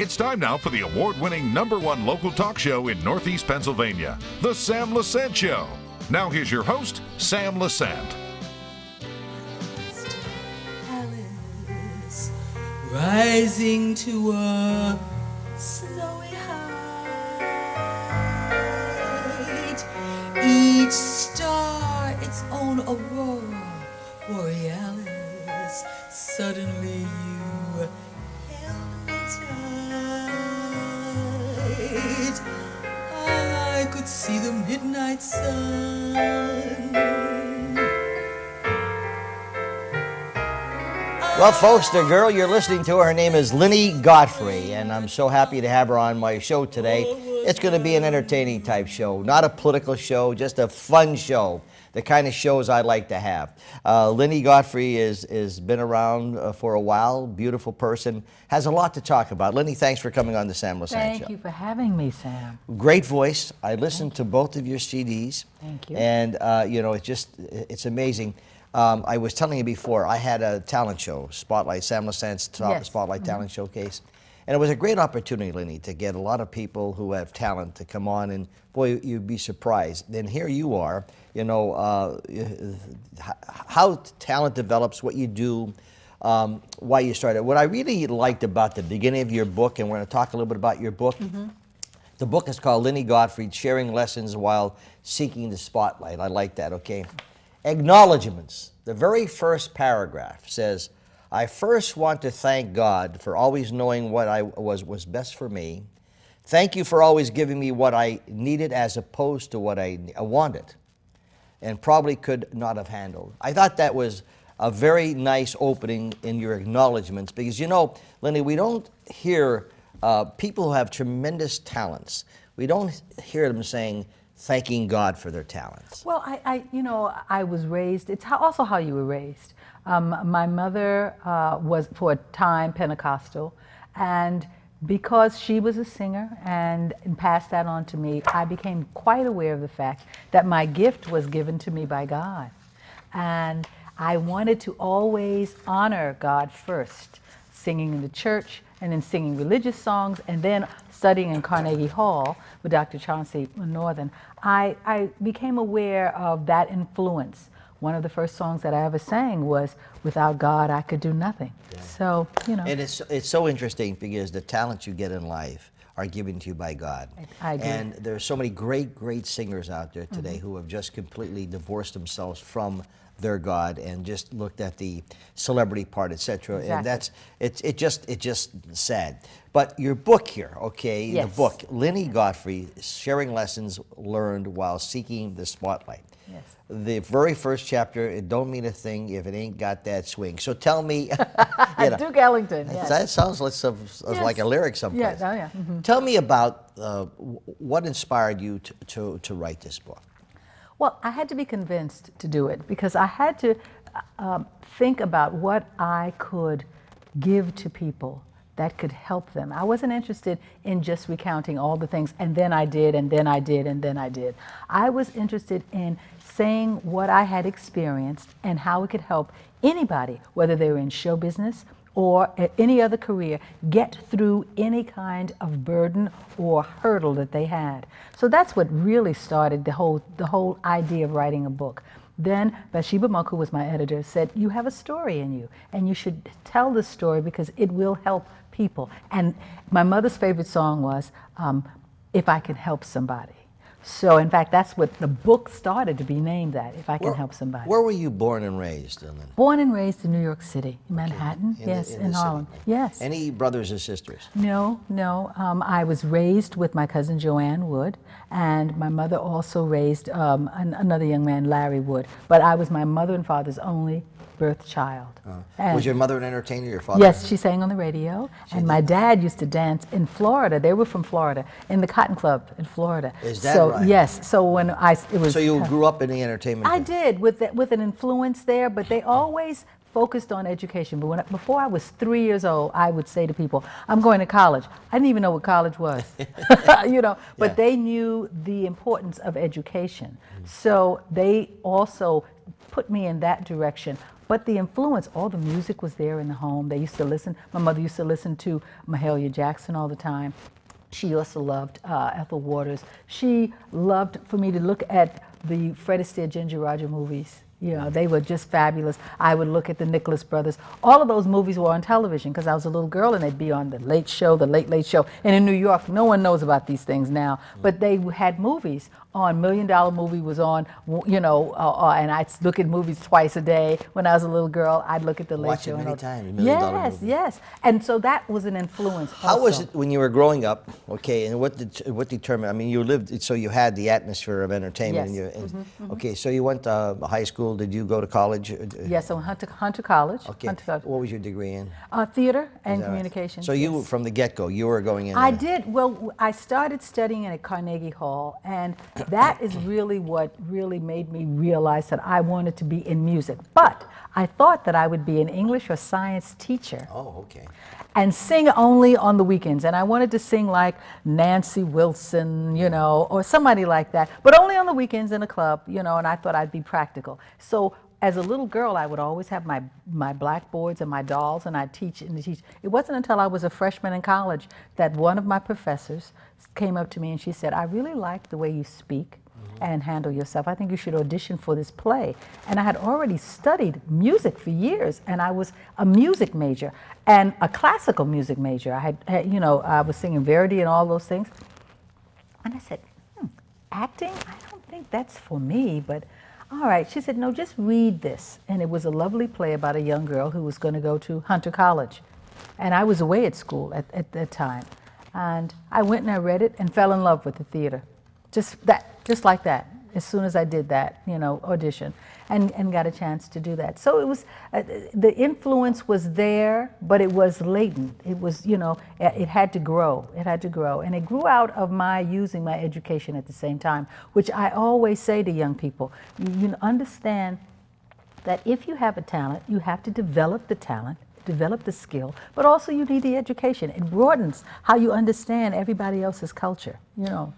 It's time now for the award-winning #1 local talk show in Northeast Pennsylvania, The Sam Lesante Show. Now here's your host, Sam Lesante. Rising to a snowy height, each star its own aurora borealis. Suddenly you held me tight. I could see the midnight sun. Well, folks, the girl you're listening to, her name is Lynnie Godfrey, and I'm so happy to have her on my show today. It's going to be an entertaining type show, not a political show, just a fun show, the kind of shows I like to have. Lynnie Godfrey is been around for a while, beautiful person, has a lot to talk about. Lynnie, thanks for coming on the Sam Lesante Show. Thank you for having me, Sam. Great voice. I listened to both of your CDs. Thank you. And, you know, it's amazing. I was telling you before, I had a talent show, Spotlight, Sam Lesante's Spotlight Talent Showcase. And it was a great opportunity, Lynnie, to get a lot of people who have talent to come on, and boy, you'd be surprised. And here you are, you know, how talent develops, what you do, why you started. What I really liked about the beginning of your book, and we're going to talk a little bit about your book. The book is called Lynnie Godfrey, Sharing Lessons While Seeking the Spotlight. I like that, okay? Acknowledgements. The very first paragraph says, I first want to thank God for always knowing what was best for me. Thank you for always giving me what I needed as opposed to what I wanted and probably could not have handled. I thought that was a very nice opening in your acknowledgements because, you know, Lynnie, we don't hear people who have tremendous talents. We don't hear them saying, thanking God for their talents. Well, you know, I was raised, it's also how you were raised. My mother was, for a time, Pentecostal, and because she was a singer and passed that on to me, I became quite aware of the fact that my gift was given to me by God. And I wanted to always honor God first, singing in the church, and then singing religious songs, and then studying in Carnegie Hall with Dr. Chauncey Northern. I became aware of that influence. One of the first songs that I ever sang was, without God, I could do nothing. Yeah. So, you know. And it's so interesting because the talents you get in life are given to you by God. I agree. And there are so many great singers out there today who have just completely divorced themselves from their God and just looked at the celebrity part, etc. Exactly. And that's it's just sad. But your book here, okay, yes. The book, Lynnie Godfrey, Sharing Lessons Learned While Seeking the Spotlight. Yes. The very first chapter, it don't mean a thing if it ain't got that swing. So tell me, you know, Duke Ellington. Yes. That sounds like a lyric someplace. Yeah, oh yeah. Tell me about what inspired you to write this book. Well, I had to be convinced to do it because I had to think about what I could give to people that could help them. I wasn't interested in just recounting all the things, and then I did, and then I did, and then I did. I was interested in saying what I had experienced and how it could help anybody, whether they were in show business or any other career, get through any kind of burden or hurdle that they had. So that's what really started the whole idea of writing a book. Then Bathsheba Monk, who was my editor, said, you have a story in you, and you should tell the story because it will help people. And my mother's favorite song was, If I Can Help Somebody. So, in fact, that's what the book started to be named that, If I Can Help Somebody. Where were you born and raised? Born and raised in New York City, Manhattan, yes, in Harlem. Yes. Any brothers or sisters? No. I was raised with my cousin Joanne Wood, and my mother also raised another young man, Larry Wood. But I was my mother and father's only birth child. Was your mother an entertainer, your father? Yes, she sang on the radio, and my dad used to dance in Florida. They were from Florida, in the Cotton Club in Florida. Is that right? Yes, so when So you grew up in the entertainment? I did, with an influence there, but they always focused on education. But before I was 3 years old, I would say to people, I'm going to college. I didn't even know what college was, you know, but they knew the importance of education. So they also put me in that direction But the influence, all the music was there in the home. They used to listen, my mother used to listen to Mahalia Jackson all the time. She also loved Ethel Waters. She loved for me to look at the Fred Astaire, Ginger Rogers movies. You know, they were just fabulous. I would look at the Nicholas Brothers. All of those movies were on television because I was a little girl, and they'd be on the Late Show, the Late Late Show. And in New York, no one knows about these things now, but they had movies on. $1 Million Movie was on, you know, and I'd look at movies twice a day. When I was a little girl, I'd look at the Late Show. Watch it many times, $1 Million Movie. Yes. And so that was an influence also. How was it when you were growing up, okay, and what determined, I mean, you lived, so you had the atmosphere of entertainment. Yes. Okay, so you went to high school. Did you go to college? Yes, so Hunter College. Okay. Hunter College. What was your degree in? Theater and communications. So you, from the get-go, you were going in I did. Well, I started studying at Carnegie Hall, and that is really what really made me realize that I wanted to be in music. But I thought that I would be an English or science teacher. Oh, okay. And sing only on the weekends. And I wanted to sing like Nancy Wilson, you know, or somebody like that, but only on the weekends in a club, you know, and I thought I'd be practical. So as a little girl, I would always have my blackboards and my dolls, and I'd teach and teach. It wasn't until I was a freshman in college that one of my professors came up to me and she said, I really like the way you speak and handle yourself. I think you should audition for this play. And I had already studied music for years, and I was a music major and a classical music major. I had you know, I was singing Verdi and all those things. And I said, acting? I don't think that's for me, but all right. She said, no, just read this. And it was a lovely play about a young girl who was going to go to Hunter College. And I was away at school at that time. And I went and I read it and fell in love with the theater. Just like that, as soon as I did that, you know, audition, and got a chance to do that. So it was, the influence was there, but it was latent. It was, you know, it had to grow. It had to grow. And it grew out of my using my education at the same time, which I always say to young people, you understand that if you have a talent, you have to develop the talent, develop the skill, but also you need the education. It broadens how you understand everybody else's culture, you know.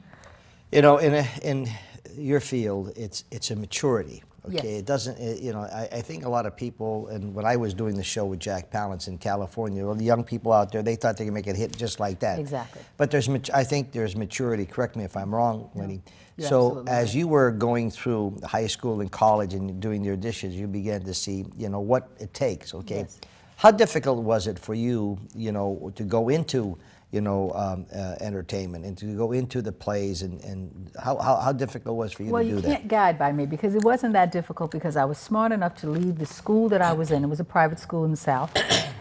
You know, in your field, it's a maturity. Okay, Yes. It doesn't. You know, I think a lot of people, and when I was doing the show with Jack Palance in California, well, the young people out there, they thought they could make it hit just like that. Exactly. But I think there's maturity. Correct me if I'm wrong, Lynnie. You're So absolutely as right. you were going through high school and college and doing your auditions, you began to see, you know, what it takes. Okay, Yes. How difficult was it for you, you know, to go into, you know, entertainment and to go into the plays, and how difficult was it for you Well, to do you that? can't guide by me because it wasn't that difficult because I was smart enough to leave the school that I was in. It was a private school in the South,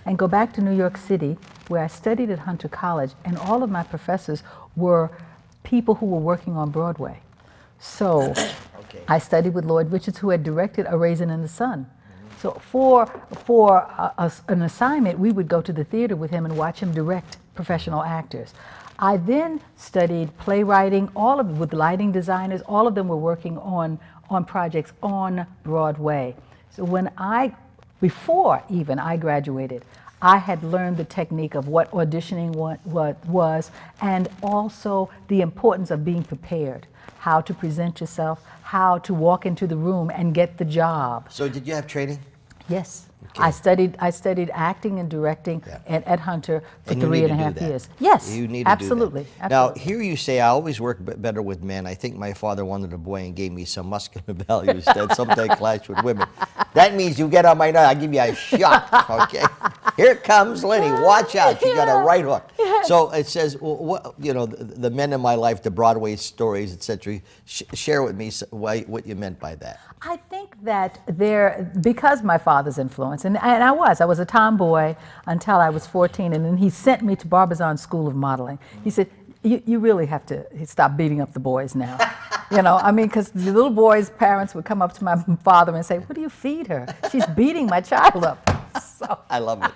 and go back to New York City, where I studied at Hunter College, and all of my professors were people who were working on Broadway. So I studied with Lloyd Richards, who had directed A Raisin in the Sun. So for an assignment, we would go to the theater with him and watch him direct professional actors. I then studied playwriting, with lighting designers. All of them were working on projects on Broadway. So before even I graduated, I had learned the technique of what auditioning was, and also the importance of being prepared, how to present yourself, how to walk into the room and get the job. So did you have training? Yes. Okay. I studied acting and directing at Hunter for And you 3.5 need to do that. years. Yes, You need to absolutely. do that. Absolutely. Now, here you say, I always work better with men. I think my father wanted a boy and gave me some muscular values that sometimes clash with women. That means you get on my nerve, I give you a shot, okay? Here comes Lynnie, watch out, she got a right hook. So it says, well, you know, the men in my life, the Broadway stories, etc. Share with me what you meant by that. I think that because my father's influence, and I was a tomboy until I was 14, and then he sent me to Barbizon School of Modeling. He said, you really have to stop beating up the boys now. You know, I mean, because the little boys' parents would come up to my father and say, what do you feed her? She's beating my child up. So, I love it.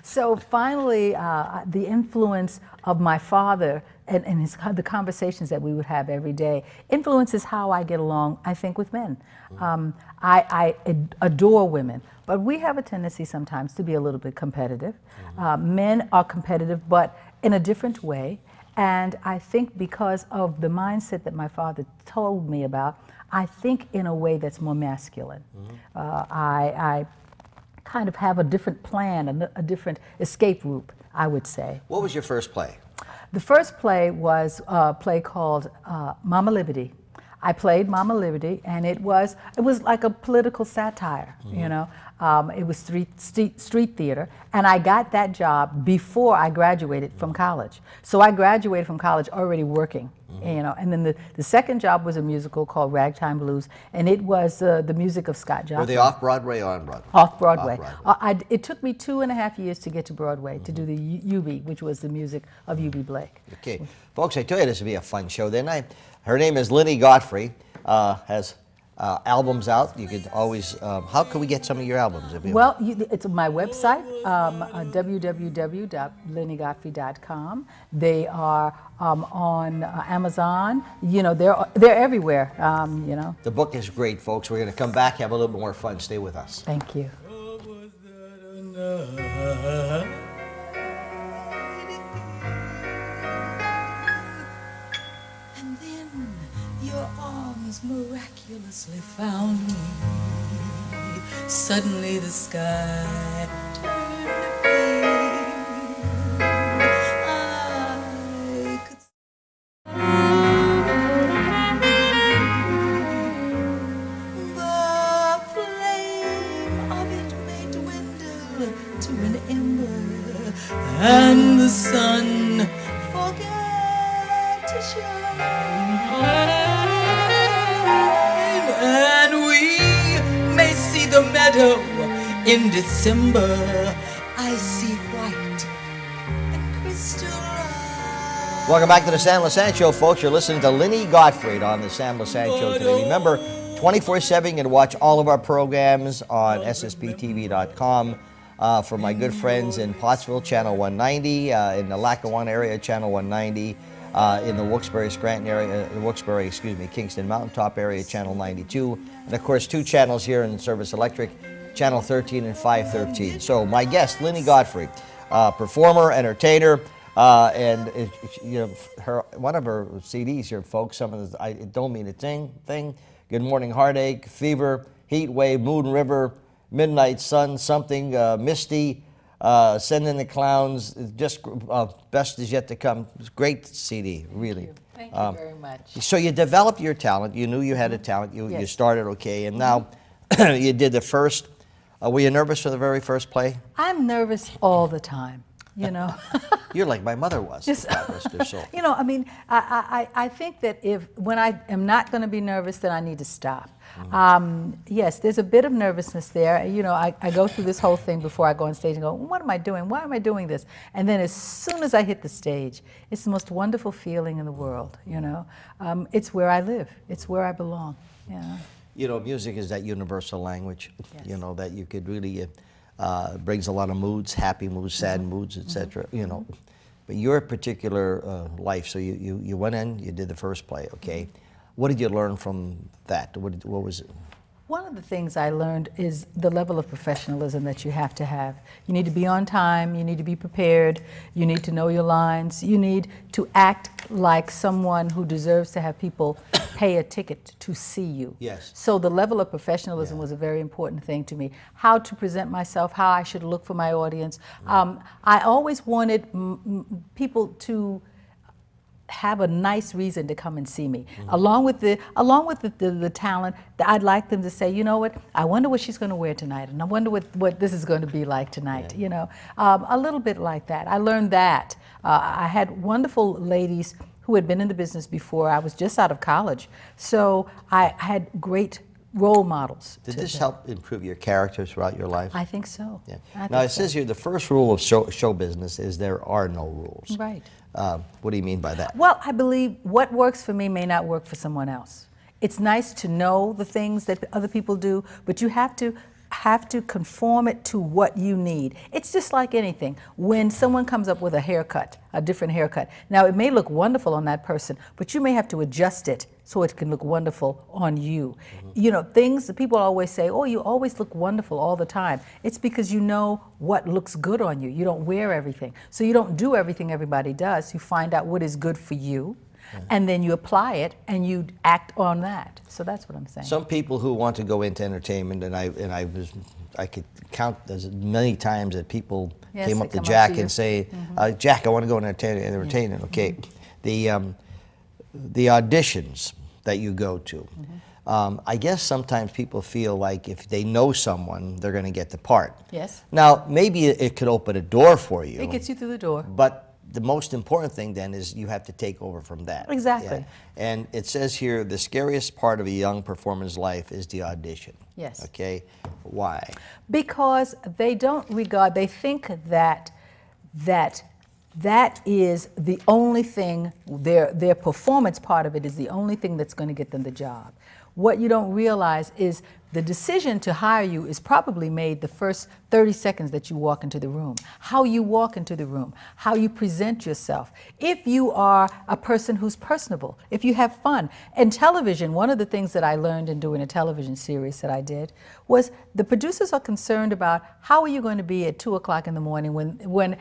So finally, the influence of my father and the conversations that we would have every day influences how I get along, I think, with men. I adore women, but we have a tendency sometimes to be a little bit competitive. Men are competitive, but in a different way. And I think because of the mindset that my father told me about, I think in a way that's more masculine. I kind of have a different plan, a different escape route, I would say. What was your first play? The first play was a play called Mama Liberty. I played Mama Liberty, and it was like a political satire, you know. It was street theater, and I got that job before I graduated from college. So I graduated from college already working, you know. And then the second job was a musical called Ragtime Blues, and it was the music of Scott Joplin. Were they off Broadway or on Broadway? Off Broadway. It took me 2.5 years to get to Broadway to do the UB, which was the music of UB Blake. Okay, folks, I told you this would be a fun show, didn't I? Her name is Lynnie Godfrey. Has albums out. You could always. How can we get some of your albums? Well, it's my website, www.linniegodfrey.com. They are on Amazon. You know, they're everywhere. You know. The book is great, folks. We're going to come back, have a little bit more fun. Stay with us. Thank you. Miraculously found me. Suddenly the sky turned pale. I could see the flame of it may dwindle to an ember, and the sun forget to shine. The meadow in December, icy white and crystalline. Welcome back to the Sam Lesante Show, folks. You're listening to Lynnie Godfrey on the Sam Lesante Show today. Remember, 24/7, you can watch all of our programs on ssptv.com. For my good friends in Pottsville, Channel 190, in the Lackawanna area, Channel 190. In the Wilkes-Barre, Scranton area, Wilkes-Barre, excuse me, Kingston Mountaintop area, Channel 92. And of course, 2 channels here in Service Electric, Channel 13 and 513. So my guest, Lynnie Godfrey, performer, entertainer, and you know, one of her CDs here, folks, some of the, I don't mean a thing, Good Morning Heartache, Fever, Heat Wave, Moon River, Midnight Sun, Something, Misty, Send in the Clowns, just Best Is Yet to Come. Great CD, really. Thank you very much. So you developed your talent. You knew you had a talent. You started okay, and now you did the first. Were you nervous for the very first play? I'm nervous all the time, you know. You're like my mother was. You know, I mean, I think that when I am not going to be nervous, then I need to stop. Yes, there's a bit of nervousness there. You know, I go through this whole thing before I go on stage and go, what am I doing? Why am I doing this? And then as soon as I hit the stage, it's the most wonderful feeling in the world, you know. It's where I live. It's where I belong. Yeah. You know, music is that universal language, you know, that you could really, brings a lot of moods, happy moods, sad moods, etc., you know. But your particular life, so you went in, you did the first play, okay. What did you learn from that? What was it? One of the things I learned is the level of professionalism that you have to have. You need to be on time, you need to be prepared, you need to know your lines, you need to act like someone who deserves to have people pay a ticket to see you. Yes. So the level of professionalism was a very important thing to me. How to present myself, how I should look for my audience. I always wanted people to have a nice reason to come and see me. Along with the talent, I'd like them to say, you know what, I wonder what she's going to wear tonight, and I wonder what this is going to be like tonight, you know. A little bit like that. I learned that. I had wonderful ladies who had been in the business before. I was just out of college, so I had great role models. Did this help improve your character throughout your life? I think so. Yeah. Now it says here the first rule of show business is there are no rules. Right. What do you mean by that? Well, I believe what works for me may not work for someone else. It's nice to know the things that other people do, but you have to have to conform it to what you need. It's just like anything. When someone comes up with a haircut, a different haircut, now it may look wonderful on that person, but you may have to adjust it so it can look wonderful on you. You know, things that people always say, oh, you always look wonderful all the time. It's because you know what looks good on you. You don't wear everything. So you don't do everything everybody does. You find out what is good for you. And then you apply it and you act on that. So that's what I'm saying. Some people who want to go into entertainment, and I could count as many times that people came up to Jack and say, Jack, I want to go into entertainment. Okay, the auditions that you go to. I guess sometimes people feel like if they know someone, they're going to get the part. Yes. Now, maybe it could open a door for you. It gets you through the door. But the most important thing then is you have to take over from that. Exactly. Yeah. And it says here, the scariest part of a young performer's life is the audition. Yes. Okay, why? Because they don't regard, they think that is the only thing, their performance part of it is the only thing that's going to get them the job. What you don't realize is the decision to hire you is probably made the first 30 seconds that you walk into the room. How you walk into the room, how you present yourself. If you are a person who's personable, if you have fun. In television, one of the things that I learned in doing a television series that I did was the producers are concerned about how are you going to be at 2 o'clock in the morning when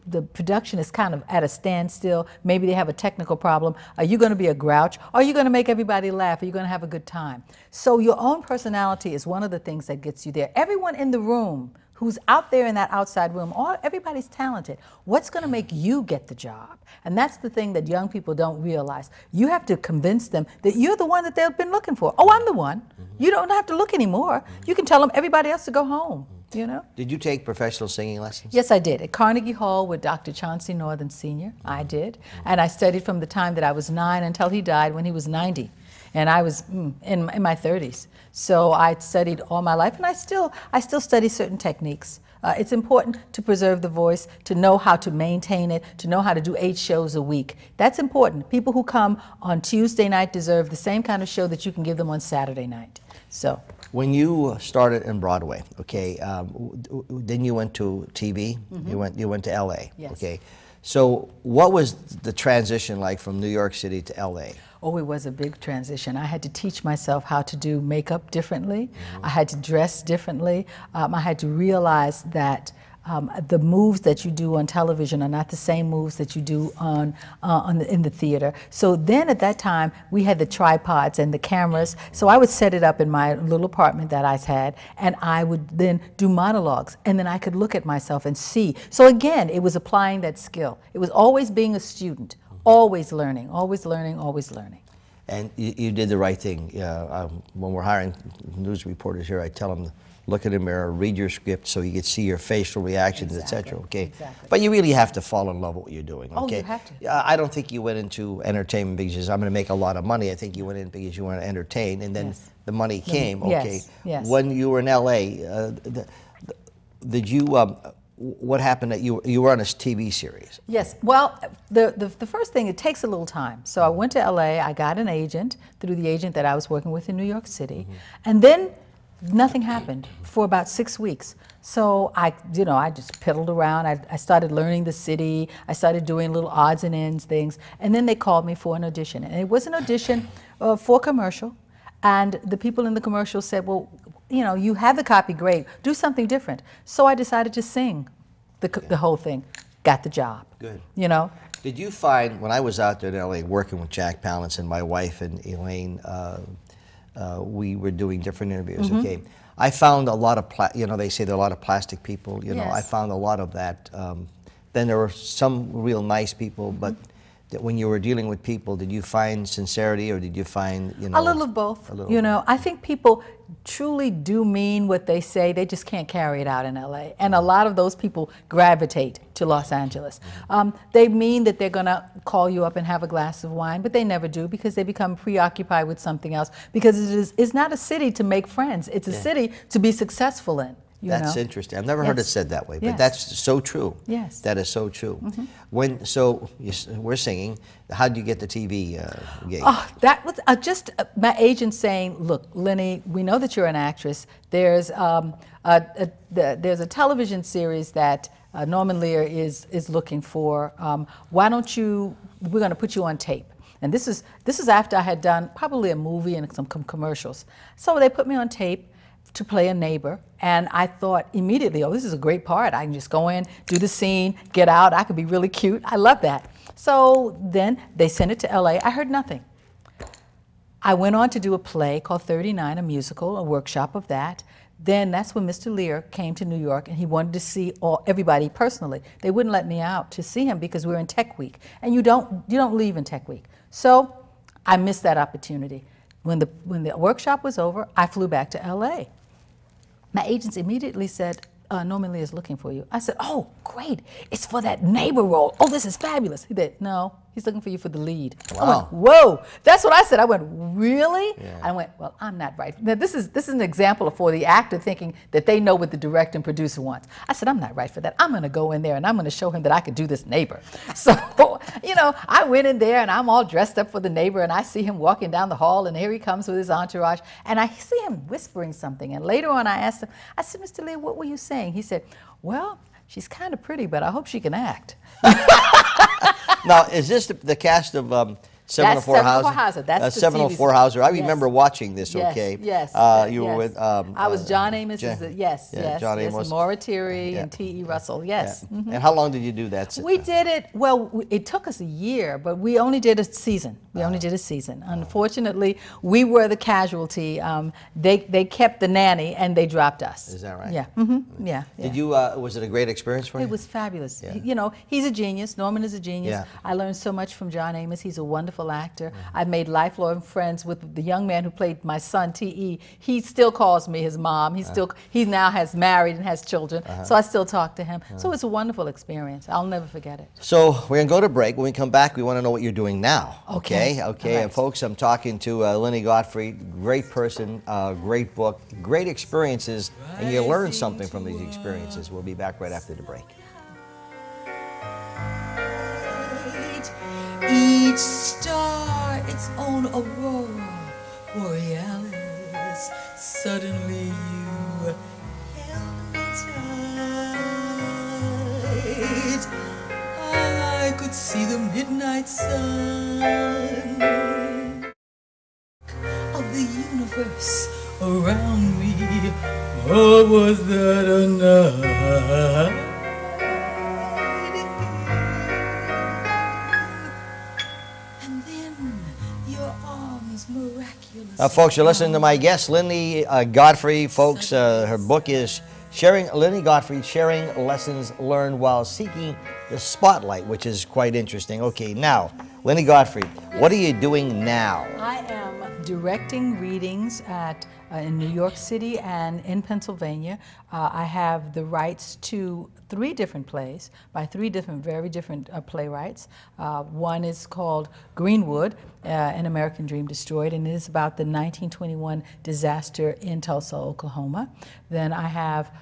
the production is kind of at a standstill. Maybe they have a technical problem. Are you going to be a grouch? Are you going to make everybody laugh? Are you going to have a good time? So your own personality is one of the things that gets you there. Everyone in the room who's out there in that outside room, everybody's talented. What's going to make you get the job? And that's the thing that young people don't realize. You have to convince them that you're the one that they've been looking for. Oh, I'm the one. You don't have to look anymore. You can tell them everybody else to go home. You know? Did you take professional singing lessons? Yes, I did. At Carnegie Hall with Dr. Chauncey Northern Sr., I did. And I studied from the time that I was 9 until he died when he was 90. And I was in my 30s. So I studied all my life, and I still study certain techniques. It's important to preserve the voice, to know how to maintain it, to know how to do 8 shows a week. That's important. People who come on Tuesday night deserve the same kind of show that you can give them on Saturday night. So. When you started in Broadway, okay, then you went to TV. You went to LA. Yes. Okay, so what was the transition like from New York City to LA? Oh, it was a big transition. I had to teach myself how to do makeup differently. I had to dress differently. I had to realize that the moves that you do on television are not the same moves that you do in the theater. So then at that time, we had the tripods and the cameras. So I would set it up in my little apartment that I had, and I would then do monologues, and then I could look at myself and see. So again, it was applying that skill. It was always being a student, always learning, always learning, always learning. And you did the right thing. When we're hiring news reporters here, I tell them, look in the mirror, read your script so you can see your facial reactions, etc. Okay, exactly. But you really have to fall in love with what you're doing. Okay? Oh, you have to. I don't think you went into entertainment because I'm going to make a lot of money. I think you went in because you want to entertain, and then the money came. Okay. Yes, yes. When you were in LA, did you? What happened? That you were on a TV series? Yes. Well, the first thing, it takes a little time. So I went to LA. I got an agent through the agent that I was working with in New York City, and then nothing happened for about 6 weeks. So I just piddled around. I started learning the city. I started doing little odds and ends things. And then they called me for an audition. And it was an audition for a commercial. And the people in the commercial said, well, you know, you have the copy, great. Do something different. So I decided to sing the whole thing. Got the job. Good. You know? Did you find, when I was out there in LA working with Jack Palance and my wife and Elaine, we were doing different interviews, okay? I found a lot of, they say there are a lot of plastic people, you know, I found a lot of that. Then there were some real nice people, but when you were dealing with people, did you find sincerity or did you find, you know? A little of both. You know, I think people truly do mean what they say, they just can't carry it out in LA. And a lot of those people gravitate to Los Angeles. They mean that they're gonna call you up and have a glass of wine, but they never do because they become preoccupied with something else. Because it's not a city to make friends, it's a city to be successful in. That's interesting. I've never heard it said that way, but that's so true. Yes. That is so true. We're singing. How did you get the TV gig? Oh, that was just my agent saying, "Look, Lynnie, we know that you're an actress. There's a television series that Norman Lear is looking for. Why don't you? We're going to put you on tape." And this is after I had done probably a movie and some commercials. So they put me on tape to play a neighbor, and I thought immediately, oh, this is a great part. I can just go in, do the scene, get out. I could be really cute. I love that. So then they sent it to LA. I heard nothing. I went on to do a play called 39, a musical, a workshop of that. Then that's when Mr. Lear came to New York, and he wanted to see everybody personally. They wouldn't let me out to see him because we were in Tech Week, and you don't leave in Tech Week. So I missed that opportunity. When the workshop was over, I flew back to LA. My agents immediately said, Norman Lear is looking for you. I said, oh, great. It's for that neighbor role. Oh, this is fabulous. He said, no, he's looking for you for the lead. Wow. I went, whoa. That's what I said. I went, really? Yeah. I went, well, I'm not right. Now, this is an example for the actor thinking that they know what the director and producer wants. I said, I'm not right for that. I'm going to go in there and I'm going to show him that I could do this neighbor. So, I went in there and I'm all dressed up for the neighbor, and I see him walking down the hall, and here he comes with his entourage, and I see him whispering something. And later on I asked him, I said, Mr. Lear, what were you saying? He said, well, she's kind of pretty, but I hope she can act. Now, is this the cast of 704 Hauser? That's the 704 Hauser. I remember watching this, yes, okay? Yes. You were with... I was John Amos, John Amos. and Maura Tierney and T.E. Russell, yes. Yeah. And how long did you do that? We did it, well, it took us a year, but we only did a season. Unfortunately, we were the casualty. They kept the nanny and they dropped us. Is that right? Yeah. Yeah. Did you, was it a great experience for you? It was fabulous. Yeah. He's a genius. Norman is a genius. Yeah. I learned so much from John Amos. He's a wonderful actor. I've made lifelong friends with the young man who played my son, T.E. He still calls me his mom. He now has married and has children, so I still talk to him. So it's a wonderful experience. I'll never forget it. So we're going to go to break. When we come back, we want to know what you're doing now. Okay. Right. And folks, I'm talking to Lynnie Godfrey. Great person, great book, great experiences, and you learn something from these experiences. We'll be back right after the break. Each star its own aurora borealis. Suddenly you held me tight. I could see the midnight sun of the universe around me. Or was that a night? Folks, you're listening to my guest, Lynnie Godfrey. Folks, her book is Lynnie Godfrey, Sharing Lessons Learned While Seeking the Spotlight, which is quite interesting. Okay, now, Lynnie Godfrey, what are you doing now? I am directing readings in New York City and in Pennsylvania. I have the rights to 3 different plays by 3 very different playwrights. One is called Greenwood, An American Dream Destroyed, and it is about the 1921 disaster in Tulsa, Oklahoma. Then I have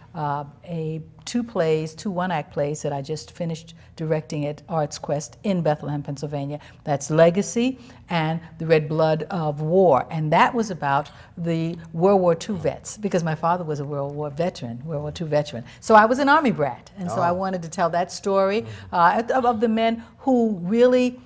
2 one-act plays that I just finished directing at Arts Quest in Bethlehem, Pennsylvania. That's Legacy and The Red Blood of War, and that was about the World War II vets, because my father was a World War II veteran. So I was an Army brat, and so I wanted to tell that story of the men who really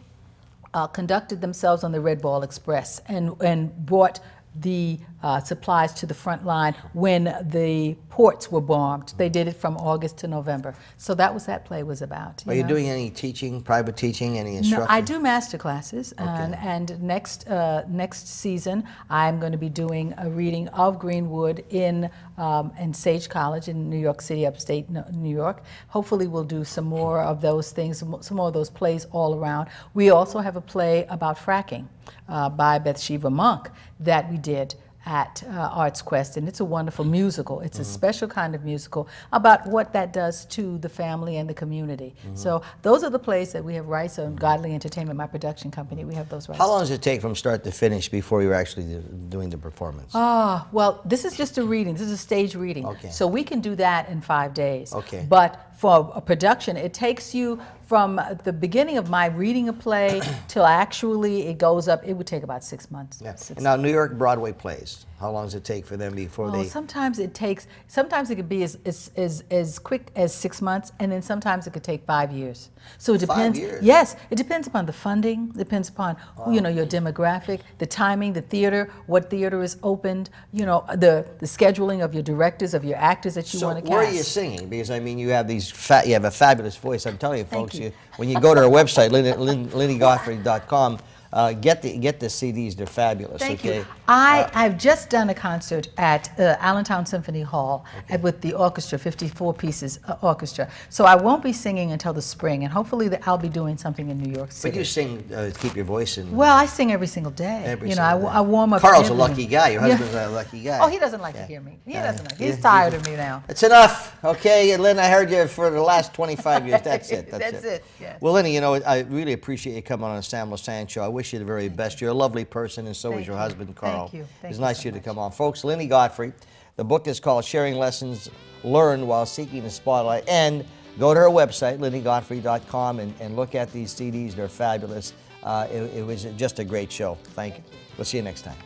conducted themselves on the Red Ball Express and brought the supplies to the front line when the ports were bombed. They did it from August to November. So that was that play was about. Are you doing any teaching, private teaching, any instruction? No, I do master classes, and next season I'm going to be doing a reading of Greenwood in Sage College in New York City, upstate New York. Hopefully we'll do some more of those things, some more of those plays all around. We also have a play about fracking by Bathsheba Monk that we did at Arts Quest, and it's a wonderful musical. It's a special kind of musical about what that does to the family and the community. So those are the plays that we have rights on. Godly Entertainment, my production company, we have those rights. How long does it take from start to finish before you're actually doing the performance? Well, this is just a reading. This is a stage reading. Okay. So we can do that in 5 days. Okay. But for a production, it takes you from the beginning of my reading a play till actually it goes up. It would take about 6 months. Yeah. Now, New York Broadway plays, how long does it take for them before they... Sometimes it could be as quick as 6 months, and then sometimes it could take 5 years. So it depends. 5 years? Yes, it depends upon the funding, depends upon your demographic, the timing, the theater, what theater is opened, the scheduling of your directors, of your actors that you want to cast. So where are you singing? Because I mean, you have you have a fabulous voice. I'm telling you, folks, when you go to our website, LynnieGodfrey.com, get the CDs. They're fabulous. Thank you. I've just done a concert at Allentown Symphony Hall with the orchestra, 54 pieces orchestra. So I won't be singing until the spring, and hopefully I'll be doing something in New York City. But you sing to keep your voice in. Well, I sing every single day. I warm up. Carl's a lucky guy. Your husband's a lucky guy. Oh, he doesn't like to hear me. He doesn't like. He's tired of me now. It's enough, okay? Lynn, I heard you for the last 25 years. That's it. That's it. Yes. Well, Lynnie, I really appreciate you coming on the Sam Lesante Show. I wish you the very best. You're a lovely person, and so is your husband, Carl. Thank you. It's nice of you to come on. Folks, Lynnie Godfrey. The book is called Sharing Lessons Learned While Seeking the Spotlight. And go to her website, LynnieGodfrey.com, and look at these CDs. They're fabulous. It was just a great show. Thank you. We'll see you next time.